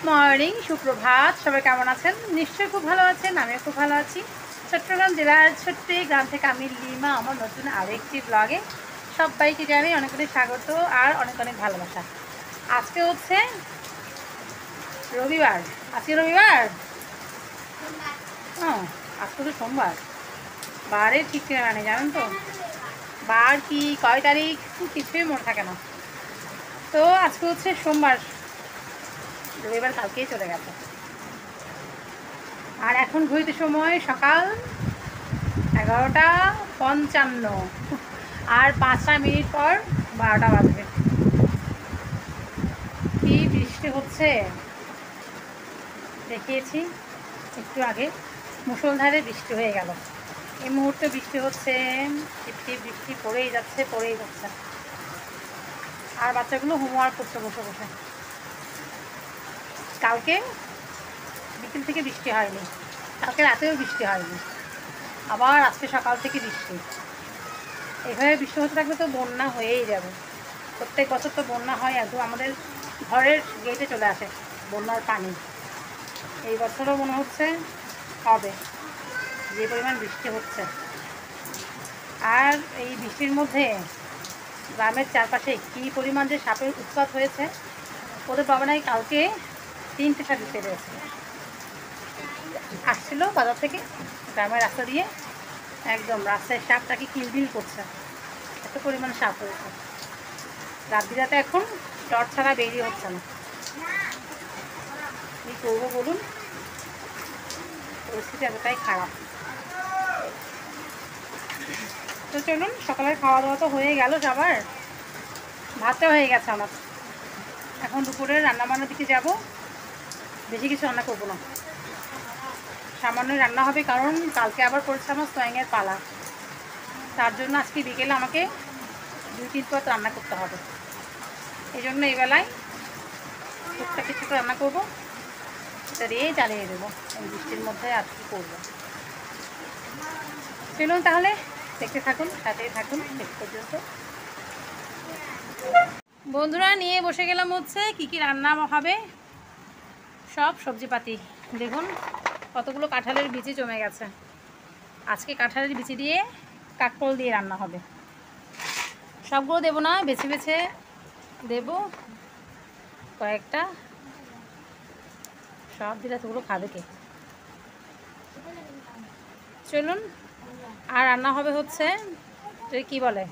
Morning, সুপ্রভাত। সবাই কেমন আছেন? নিশ্চয়ই খুব ভালো আছেন। আমিও খুব ভালো আছি। চট্টগ্রাম জেলার ছোট্ট এই গ্রাম থেকে আমি লিমা আমার নতুন আরেকটি ব্লগে সবাইকে জানাই অনেক অনেক স্বাগত আর অনেক অনেক ভালোবাসা। আজকে হচ্ছে রবিবার। আজকে রবিবার, হ্যাঁ, আজকে তো সোমবার। বারে ঠিক মানে জানেন তো, বার কি কয় তারিখ কিছুই মনে থাকে না। তো আজকে হচ্ছে সোমবার, রবিবার কালকেই চলে গেছে। আর এখন ঘড়িতে সময় সকাল 11:55, আর 5 মিনিট পর 12টা বাজবে। কি বৃষ্টি হচ্ছে দেখিয়েছি একটু আগে, মুষলধারে বৃষ্টি হয়ে গেল। এই মুহূর্তে বৃষ্টি হচ্ছে, বৃষ্টি পড়েই যাচ্ছে। আর বাচ্চাগুলো হোমওয়ার্ক করছে বসে বসে। কালকে বিকেল থেকে বৃষ্টি হয়নি, কালকে রাতেও বৃষ্টি হয়নি, আবার আজকে সকাল থেকে বৃষ্টি। এভাবে বৃষ্টি হতে থাকলে তো বন্যা হয়েই যাবে। প্রত্যেক বছর তো বন্যা হয়, একদম আমাদের ঘরের গেটে চলে আসে বন্যার পানি। এই বছরও মনে হচ্ছে হবে, যে পরিমাণ বৃষ্টি হচ্ছে। আর এই বৃষ্টির মধ্যে গ্রামের চারপাশে কী পরিমাণ যে সাপের উৎপাত হয়েছে। ওদের বাবা নাই কালকে 3টে সাপ দিতে পেরেছিল, আসছিল বাজার থেকে গ্রামের রাস্তা দিয়ে, একদম রাস্তায় সাপটাকে কিলবিল করছে, এত পরিমাণ সাপ হয়েছে। রাত বিরাতে এখন টর্চ ছাড়া বেরিয়ে হচ্ছে না। কী করবো বলুন, পরিস্থিতি এতটাই খারাপ। তো চলুন, সকালের খাওয়া দাওয়া তো হয়ে গেল সবার, ভাতটা হয়ে গেছে আমার। এখন দুপুরে রান্নাবান্নার দিকে যাব। বেশি কিছু রান্না করবো না, সামান্যই রান্না হবে, কারণ কালকে আবার পড়েছে আমার সোয়াইংয়ের পালা। তার জন্য আজকে বিকেলে আমাকে 2-3 পদ রান্না করতে হবে। এই জন্য এই বেলায় টুকটাক কিছু রান্না করবো, সেটা দিয়েই চালিয়ে দেবো এই বৃষ্টির মধ্যে। আর কি করবো, চলুন তাহলে দেখতে থাকুন, সাথেই থাকুন শেষ পর্যন্ত। বন্ধুরা, নিয়ে বসে গেলাম হচ্ছে কি কি রান্না হবে, সব সবজিপাতি। দেখুন কতগুলো কাঁঠালের বিচি জমে গেছে। আজকে কাঁঠালের বিচি দিয়ে কাঁকরোল দিয়ে রান্না হবে। সবগুলো দেবো না, বেছে বেছে দেবো কয়েকটা। সব দিলে এতগুলো খাবে কে? চলুন। আর রান্না হবে হচ্ছে কি বলে,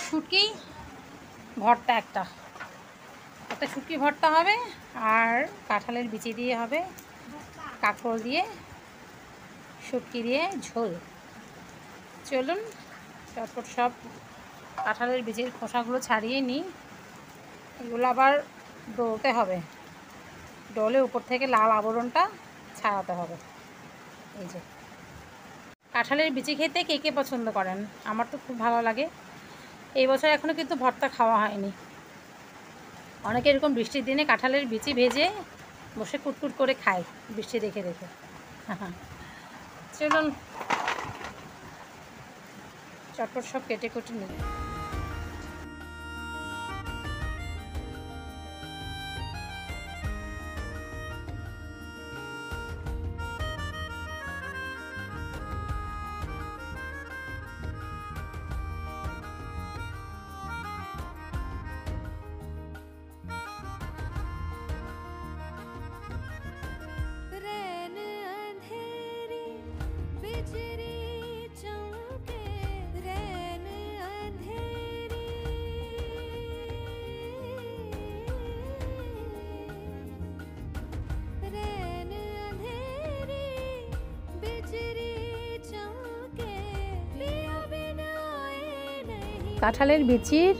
শুটকি ভর্তা। একটা শুটকি ভর্তা হবে, আর কাঁঠালের বিচি দিয়ে হবে কাঁকরোল দিয়ে, শুটকি দিয়ে ঝোল। চলুন চটপট সব কাঁঠালের বীজের খোসাগুলো ছাড়িয়ে নিই। এগুলো আবার ডলতে হবে, ডলে উপর থেকে লাল আবরণটা ছাড়াতে হবে। এই যে কাঁঠালের বিচি খেতে কে কে পছন্দ করেন? আমার তো খুব ভালো লাগে। এই বছর এখনও কিন্তু ভর্তা খাওয়া হয়নি। অনেকে এরকম বৃষ্টির দিনে কাঁঠালের বিচি ভেজে বসে কুটকুট করে খায় বৃষ্টি দেখে দেখে। চলুন চটপট সব কেটে কুটে নিই। কাঁঠালের বিচির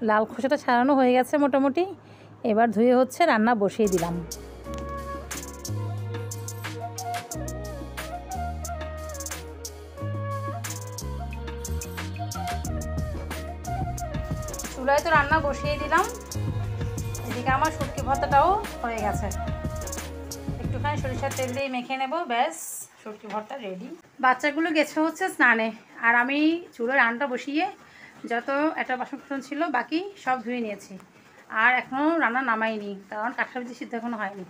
লাল খোসাটা ছাড়ানো হয়ে গেছে মোটামুটি। এবার ধুয়ে হচ্ছে রান্না বসিয়ে দিলাম। চুলায় তো রান্না বসিয়ে দিলাম, এদিকে আমার শুটকি ভর্তাটাও হয়ে গেছে। একটুখানি সরিষার তেল দিয়ে মেখে নেব, ব্যাস শুটকি ভর্তা রেডি। বাচ্চাগুলো গেছে হচ্ছে স্নানে, আর আমি চুলোয় রান্নাটা বসিয়ে যত একটা বাসন ছিল বাকি সব ধুয়ে নিয়েছি। আর এখনও রান্না নামাইনি, কারণ কাঁঠাল বিচি সিদ্ধ এখনও হয়নি।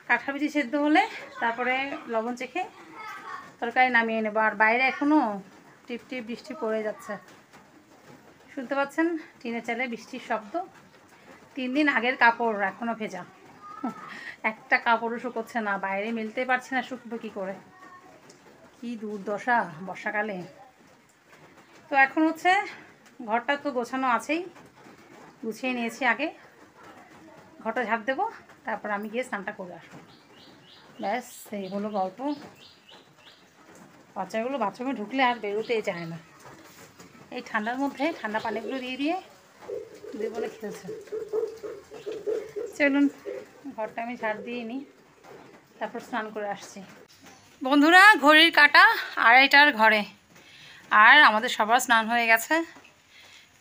কাঁঠাল বিচি সেদ্ধ হলে তারপরে লবণ চেখে তরকারি নামিয়ে নেবো। আর বাইরে এখনও টিপ টিপ বৃষ্টি পড়ে যাচ্ছে, শুনতে পাচ্ছেন টিনের চালে বৃষ্টির শব্দ। 3 দিন আগের কাপড় এখনও ভেজা, একটা কাপড়ও শুকোচ্ছে না, বাইরে মেলতে পারছি না, শুকবো কী করে, কী দুর্দশা বর্ষাকালে। তো এখন হচ্ছে ঘরটা তো গোছানো আছেই, গুছিয়ে নিয়েছি আগে, ঘরটা ঝাড় দেবো, তারপর আমি গিয়ে স্নানটা করে আসবো। ব্যাস এই হলো গল্প। বাচ্চাগুলো বাথরুমে ঢুকলে আর বেরোতেই চায় না, এই ঠান্ডার মধ্যে ঠান্ডা পানিগুলো দিয়ে দিয়ে বলে খেলছে। চলুন ঘরটা আমি ঝাড় দিয়ে নিই, তারপর স্নান করে আসছি। বন্ধুরা, ঘড়ির কাঁটা 2:30টার ঘরে, আর আমাদের সবার স্নান হয়ে গেছে,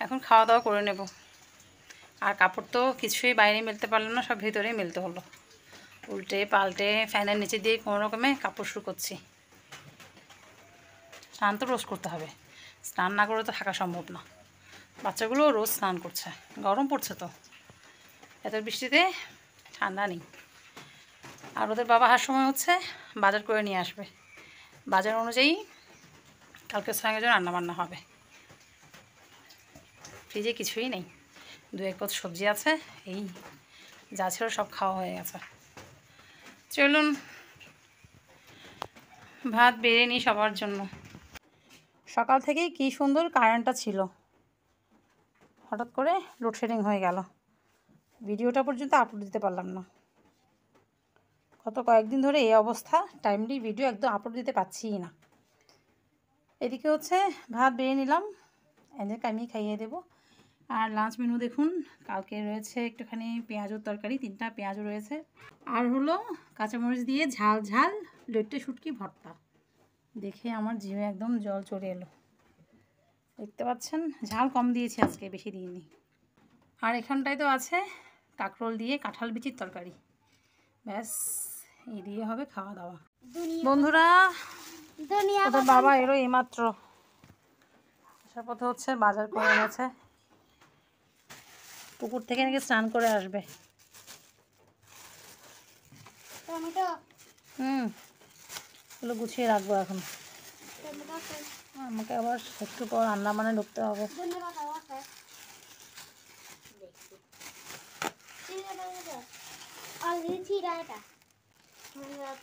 এখন খাওয়া দাওয়া করে নেব। আর কাপড় তো কিছুই বাইরে মেলতে পারলাম না, সব ভিতরেই মেলতে হলো, উল্টে পাল্টে ফ্যানের নিচে দিয়ে কোনো রকমে কাপড় শুকোচ্ছি। স্নান তো রোজ করতে হবে, স্নান না করে তো থাকা সম্ভব না। বাচ্চাগুলো রোজ স্নান করছে, গরম পড়ছে তো, এত বৃষ্টিতে ঠান্ডা নেই। আর ওদের বাবা আসার সময় হচ্ছে বাজার করে নিয়ে আসবে, বাজার অনুযায়ী কালকে সঙ্গে জন্য রান্নাবান্না হবে। ফ্রিজে কিছুই নেই, 2-1 পদ সবজি আছে, এই যা ছিল সব খাওয়া হয়ে গেছে। চলুন ভাত বেড়ে নিই সবার জন্য। সকাল থেকেই কী সুন্দর কারেন্টটা ছিল, হঠাৎ করে লোডশেডিং হয়ে গেল, ভিডিওটা পর্যন্ত আপলোড দিতে পারলাম না। গত কয়েকদিন ধরে এই অবস্থা, টাইমলি ভিডিও একদম আপলোড দিতে পারছিই না। এদিকে হচ্ছে ভাত বেড়ে নিলাম, এদেরকে আমি খাইয়ে দেবো। আর লাঞ্চ মেনু দেখুন, কালকে রয়েছে একটুখানি পেঁয়াজুর তরকারি, 3টা পেঁয়াজও রয়েছে, আর হলো কাঁচামরিচ দিয়ে ঝাল ঝাল লইট্টে শুটকি ভর্তা। দেখে আমার জিভে একদম জল চলে এলো, দেখতে পাচ্ছেন ঝাল কম দিয়েছি আজকে, বেশি দিইনি। আর এখানটায় তো আছে কাঁকরোল দিয়ে কাঁঠাল বিচির তরকারি, ব্যাস এই দিয়ে হবে খাওয়া দাওয়া। বন্ধুরা, ওদের বাবা এলো এইমাত্র, আসার পথে হচ্ছে বাজার করে এনেছে, পুকুর থেকে নাকি স্নান করে আসবে। এগুলো গুছিয়ে রাখবো এখন, আমাকে আবার একটু পর রান্না মানে ঢুকতে হবে।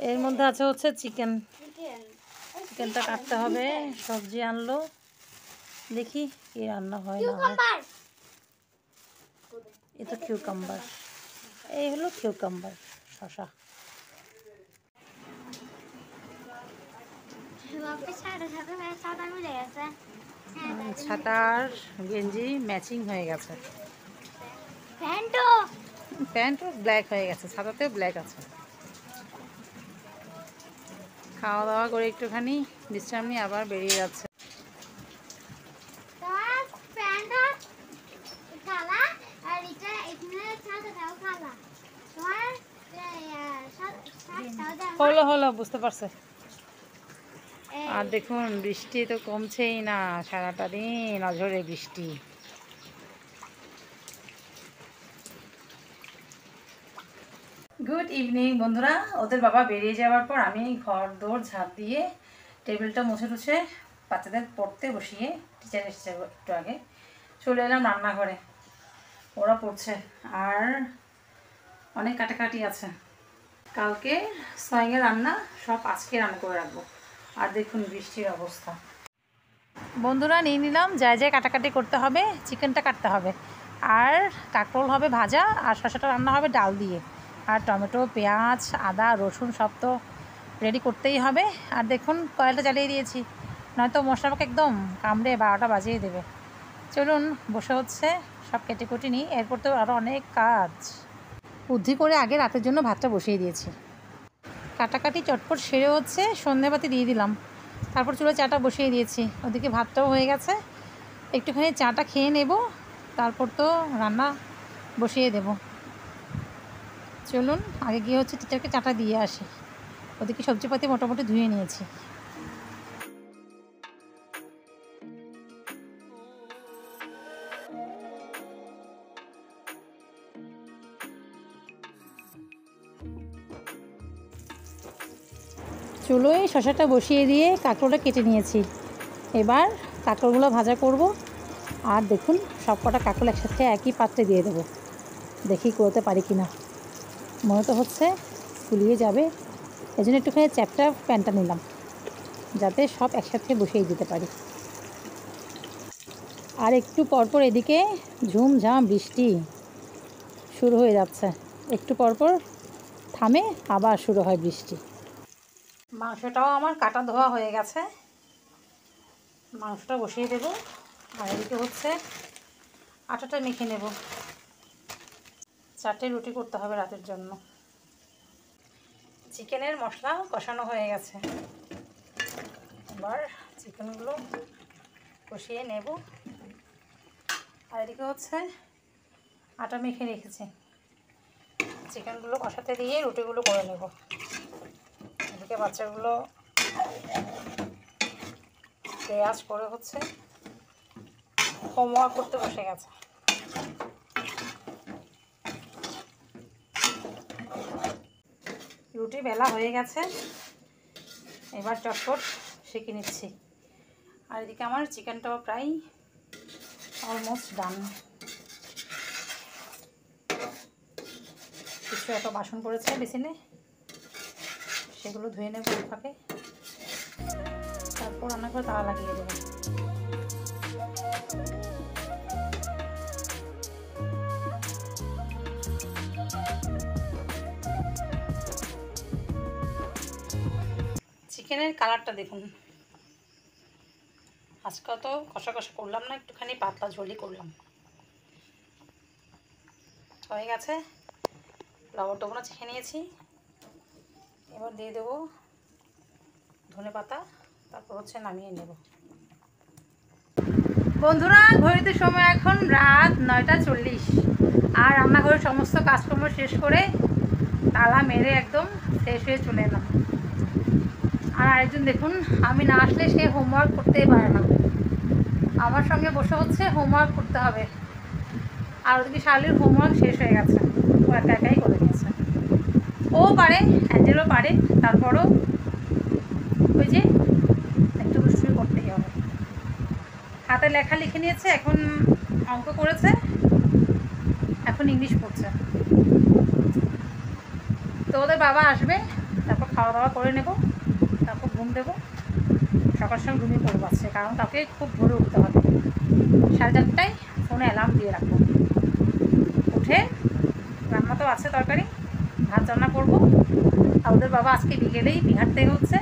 এর মধ্যে আছে হচ্ছে চিকেনটা কাটতে হবে, সবজি আনলো, দেখি কি রান্না হয় না হয়। এ তো কিউকাম্বার, এই হলো কিউকাম্বার, শসা। ছাতার গেঞ্জি ম্যাচিং হয়ে গেছে, প্যান্টও ব্ল্যাক হয়ে গেছে, ছাতাতেও ব্ল্যাক আছে। খাওয়া দাওয়া করে একটুখানি বিশ্রাম নিয়ে আবার বেরিয়ে যাচ্ছে। হলো বুঝতে পারছে। আর দেখুন বৃষ্টি তো কমছেই না, সারাটা দিন অঝরে বৃষ্টি। গুড ইভিনিং বন্ধুরা, ওদের বাবা বেরিয়ে যাওয়ার পর আমি ঘর দৌড় ঝাঁপ দিয়ে টেবিলটা মুছে টুছে বাচ্চাদের পড়তে বসিয়ে, টিচার এসেছে একটু আগে, চলে এলাম রান্নাঘরে, ওরা পড়ছে। আর অনেক কাটাকাটি আছে, কালকে সয়াঙের রান্না সব আজকে রান্না করে রাখবো। আর দেখুন বৃষ্টির অবস্থা। বন্ধুরা, নিয়ে নিলাম যা যা কাটাকাটি করতে হবে, চিকেনটা কাটতে হবে, আর কাঁকরোল হবে ভাজা, আর শসাটা রান্না হবে ডাল দিয়ে, আর টমেটো পেঁয়াজ আদা রসুন সব তো রেডি করতেই হবে। আর দেখুন কয়েলটা জ্বালিয়ে দিয়েছি, নয়তো মশলা আমাকে একদম কামড়ে 12টা বাজিয়ে দেবে। চলুন বসে হচ্ছে সব কেটে কুটি নিই, এরপর তো আরও অনেক কাজ। বুদ্ধি করে আগে রাতের জন্য ভাতটা বসিয়ে দিয়েছি, কাটাকাটি চটপট সেরে হচ্ছে সন্ধেবাতি দিয়ে দিলাম, তারপর চুলে চাটা বসিয়ে দিয়েছি, ওদিকে ভাতটাও হয়ে গেছে, একটুখানি চাটা খেয়ে নেব, তারপর তো রান্না বসিয়ে দেব। চলুন আগে গিয়ে হচ্ছে টিচারকে চাটা দিয়ে আসি, ওদিকে সবজিপাতি মোটামুটি ধুয়ে নিয়েছি। চুলোয় শসাটা বসিয়ে দিয়ে কাঁকরোলটা কেটে নিয়েছি। এবার কাঁকরোলগুলো ভাজা করব। আর দেখুন সব কটা কাঁকরোল একসাথে একই পাত্রে দিয়ে দেবো। দেখি করতে পারি কি না, মনে তো হচ্ছে ফুলিয়ে যাবে। এই জন্য একটুখানি চ্যাপটা প্যানটা নিলাম, যাতে সব একসাথে বসিয়ে দিতে পারি। আর একটু পরপর এদিকে ঝুমঝাম বৃষ্টি শুরু হয়ে যাচ্ছে। একটু পরপর থামে, আবার শুরু হয় বৃষ্টি। মাংসটাও আমার কাটা ধোয়া হয়ে গেছে, মাংসটা বসিয়ে দেব। আর এদিকে হচ্ছে আটাটা মেখে নেব, 4টে রুটি করতে হবে রাতের জন্য। চিকেনের মশলা কষানো হয়ে গেছে, এবার চিকেনগুলো কষিয়ে নেব। আর এদিকে হচ্ছে আটা মেখে রেখেছি, চিকেনগুলো কষাতে দিয়ে রুটিগুলো করে নেব। এদিকে বাচ্চাগুলো পেঁয়াজ করে হচ্ছে হোমওয়ার্ক করতে বসে গেছে। রুটি বেলা হয়ে গেছে, এবার চটপট সেঁকে নিচ্ছি। আর এদিকে আমার চিকেনটাও প্রায় অলমোস্ট ডান। কিছু একটা বাসন পড়েছে বেসিনে, সেগুলো ধুয়ে নেব ফাঁকে, তারপর রান্না করে তালা লাগিয়ে দেবো। চিকেনের কালারটা দেখুন, আজকাল তো কষা কষা করলাম না, একটুখানি পাতলা ঝোলই করলাম। হয়ে গেছে, লবণ টবণও চেখে নিয়েছি। এবার দিয়ে দেবো ধনেপাতা, তারপর হচ্ছে নামিয়ে নেব। বন্ধুরা, ঘড়িতে সময় এখন রাত 9টা 40, আর রান্নাঘরের সমস্ত কাজকর্ম শেষ করে তালা মেরে একদম ফ্রেশ হয়ে চলে এলাম। আর আরেকজন দেখুন, আমি না আসলে সে হোমওয়ার্ক করতেই পারে না, আমার সঙ্গে বসে হচ্ছে হোমওয়ার্ক করতে হবে। আর ওদিকে শালির হোমওয়ার্ক শেষ হয়ে গেছে, ও একা একাই করে নিয়েছে। ও পারে, অ্যাঞ্জেলও পারে, তারপরও ওই যে একটু দুষ্টুমি করতেই হবে। হাতে লেখা লিখে নিয়েছে, এখন অঙ্ক করেছে, এখন ইংলিশ পড়ছে। তো ওদের বাবা আসবে, তারপর খাওয়া দাওয়া করে নেব, তারপর ঘুম দেবো। সকাল সকাল ঘুমিয়ে পড়বো আছে, কারণ তাকে খুব ভোরে উঠতে হবে। 4:30টায় ফোনে অ্যালার্ম দিয়ে রাখবো। উঠে রান্না তো আছে, তরকারি ভাত রান্না করবো। আর ওদের বাবা আজকে বিকেলেই বিহার থেকে হচ্ছে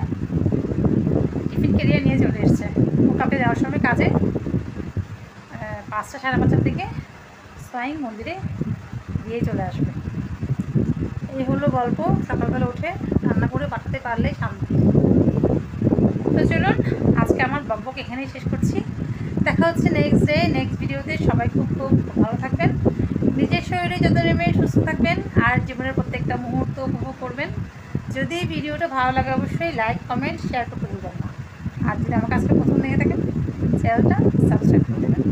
টিফিন কেরিয়ার নিয়ে চলে এসছে। ও কাপে যাওয়ার সময় কাজে 5টা 5:30টার দিকে স্বয়ং মন্দিরে দিয়ে চলে আসবে। এই হলো গল্প। সকালবেলা উঠে রান্না করে পাঠাতে পারলেই শান্তি। তো চলুন, আজকে আমার ব্লগ এখানেই শেষ করছি। দেখা হচ্ছে নেক্সট ডে নেক্সট ভিডিওতে। সবাই খুব খুব ভালো থাকবেন, নিজের শরীরে যত্ন নেবেন, সুস্থ থাকবেন, আর জীবনের প্রত্যেকটা মুহূর্ত উপভোগ করবেন। যদি ভিডিওটা ভালো লাগে অবশ্যই লাইক কমেন্ট শেয়ার করতে ভুলবেন না। আর যদি আমার কাজটা পছন্দ লেগে থাকে চ্যানেলটা সাবস্ক্রাইব করে দেবেন।